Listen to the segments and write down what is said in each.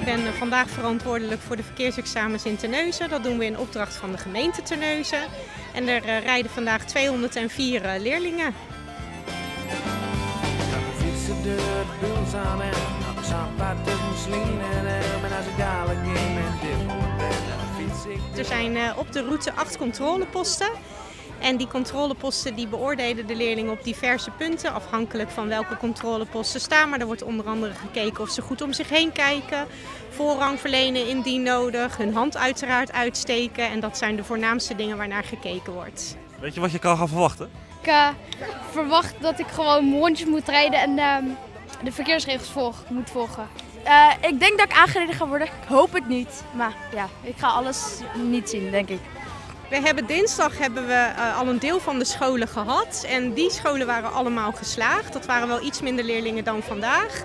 Ik ben vandaag verantwoordelijk voor de verkeersexamens in Terneuzen. Dat doen we in opdracht van de gemeente Terneuzen. En er rijden vandaag 204 leerlingen. Er zijn op de route 8 controleposten. En die controleposten die beoordelen de leerlingen op diverse punten, afhankelijk van welke controleposten staan. Maar er wordt onder andere gekeken of ze goed om zich heen kijken, voorrang verlenen indien nodig, hun hand uiteraard uitsteken. En dat zijn de voornaamste dingen waarnaar gekeken wordt. Weet je wat je kan gaan verwachten? Ik verwacht dat ik gewoon rondjes moet rijden en de verkeersregels moet volgen. Ik denk dat ik aangereden ga worden. Ik hoop het niet. Maar ja, ik ga alles niet zien, denk ik. Dinsdag hebben we al een deel van de scholen gehad. En die scholen waren allemaal geslaagd. Dat waren wel iets minder leerlingen dan vandaag.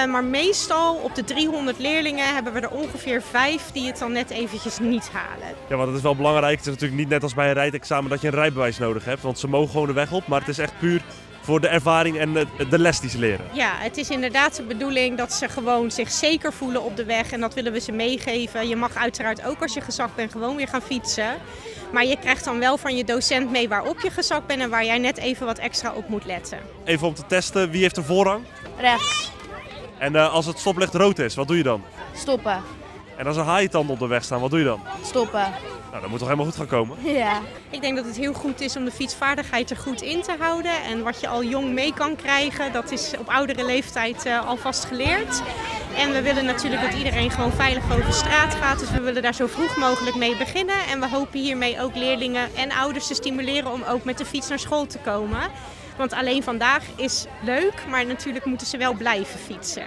Maar meestal op de 300 leerlingen hebben we er ongeveer 5 die het dan net eventjes niet halen. Ja, want het is wel belangrijk. Het is natuurlijk niet net als bij een rijexamen dat je een rijbewijs nodig hebt. Want ze mogen gewoon de weg op. Maar het is echt puur voor de ervaring en de les die ze leren. Ja, het is inderdaad de bedoeling dat ze gewoon zich zeker voelen op de weg. En dat willen we ze meegeven. Je mag uiteraard ook als je gezakt bent gewoon weer gaan fietsen. Maar je krijgt dan wel van je docent mee waarop je gezakt bent en waar jij net even wat extra op moet letten. Even om te testen, wie heeft de voorrang? Rechts. En als het stoplicht rood is, wat doe je dan? Stoppen. En als er haaientanden op de weg staan, wat doe je dan? Stoppen. Nou, dat moet toch helemaal goed gaan komen? Ja. Ik denk dat het heel goed is om de fietsvaardigheid er goed in te houden. En wat je al jong mee kan krijgen, dat is op oudere leeftijd alvast geleerd. En we willen natuurlijk dat iedereen gewoon veilig over straat gaat. Dus we willen daar zo vroeg mogelijk mee beginnen. En we hopen hiermee ook leerlingen en ouders te stimuleren om ook met de fiets naar school te komen. Want alleen vandaag is leuk, maar natuurlijk moeten ze wel blijven fietsen.